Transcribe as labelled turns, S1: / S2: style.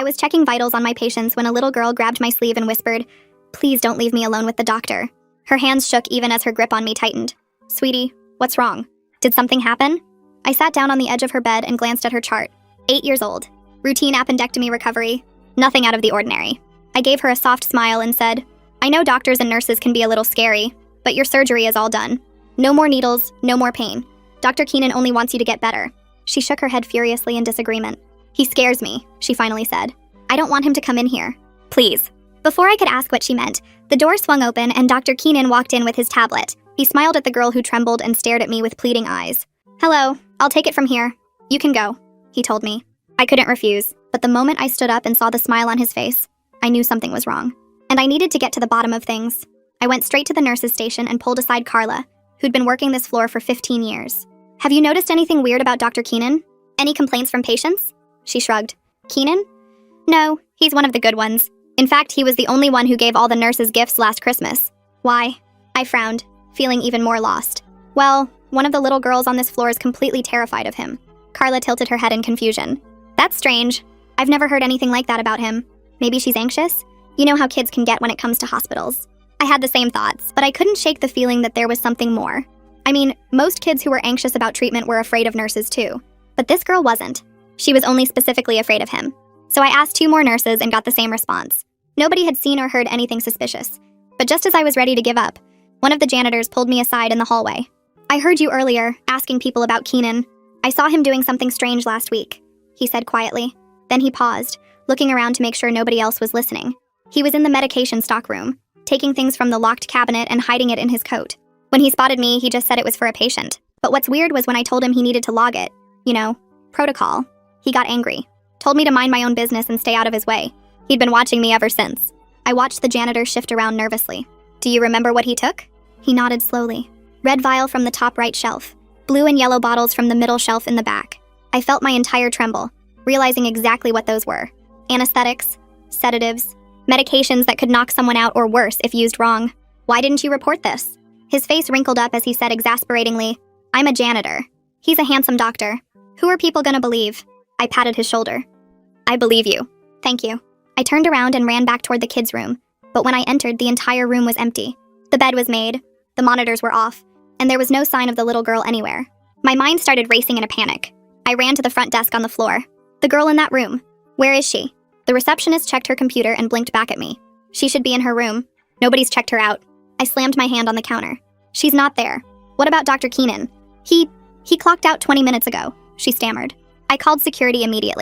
S1: was checking vitals on my patients when a little girl grabbed my sleeve and whispered, "Please don't leave me alone with the doctor." Her hands shook even as her grip on me tightened. "Sweetie, what's wrong? Did something happen?" I sat down on the edge of her bed and glanced at her chart. 8 years old. Routine appendectomy recovery. Nothing out of the ordinary. I gave her a soft smile and said, "I know doctors and nurses can be a little scary, but your surgery is all done. No more needles, no more pain. Dr. Keenan only wants you to get better." She shook her head furiously in disagreement. "He scares me," she finally said. "I don't want him to come in here. Please." Before I could ask what she meant, the door swung open and Dr. Keenan walked in with his tablet. He smiled at the girl who trembled and stared at me with pleading eyes. "Hello, I'll take it from here. You can go," he told me. I couldn't refuse, but the moment I stood up and saw the smile on his face, I knew something was wrong. And I needed to get to the bottom of things. I went straight to the nurse's station and pulled aside Carla, who'd been working this floor for 15 years. "Have you noticed anything weird about Dr. Keenan? Any complaints from patients?" She shrugged. "Keenan? No, he's one of the good ones. In fact, he was the only one who gave all the nurses gifts last Christmas." "Why?" I frowned, feeling even more lost. "Well, one of the little girls on this floor is completely terrified of him." Carla tilted her head in confusion. "That's strange. I've never heard anything like that about him. Maybe she's anxious? You know how kids can get when it comes to hospitals." I had the same thoughts, but I couldn't shake the feeling that there was something more. I mean, most kids who were anxious about treatment were afraid of nurses too. But this girl wasn't. She was only specifically afraid of him. So I asked 2 more nurses and got the same response. Nobody had seen or heard anything suspicious. But just as I was ready to give up, one of the janitors pulled me aside in the hallway. "I heard you earlier, asking people about Keenan. I saw him doing something strange last week," he said quietly. Then he paused, looking around to make sure nobody else was listening. He was in the medication stock room, taking things from the locked cabinet and hiding it in his coat. When he spotted me, he just said it was for a patient. But what's weird was when I told him he needed to log it. You know, protocol. He got angry. Told me to mind my own business and stay out of his way. He'd been watching me ever since. I watched the janitor shift around nervously. "Do you remember what he took?" He nodded slowly. "Red vial from the top right shelf. Blue and yellow bottles from the middle shelf in the back." I felt my entire tremble, realizing exactly what those were. Anesthetics, sedatives, medications that could knock someone out or worse if used wrong. "Why didn't you report this?" His face wrinkled up as he said exasperatingly, "I'm a janitor. He's a handsome doctor. Who are people gonna believe?" I patted his shoulder. "I believe you. Thank you." I turned around and ran back toward the kids' room, but when I entered, the entire room was empty. The bed was made, the monitors were off, and there was no sign of the little girl anywhere. My mind started racing in a panic. I ran to the front desk on the floor. "The girl in that room. Where is she?" The receptionist checked her computer and blinked back at me. "She should be in her room. Nobody's checked her out." I slammed my hand on the counter. "She's not there. What about Dr. Keenan?" He clocked out 20 minutes ago," she stammered. I called security immediately.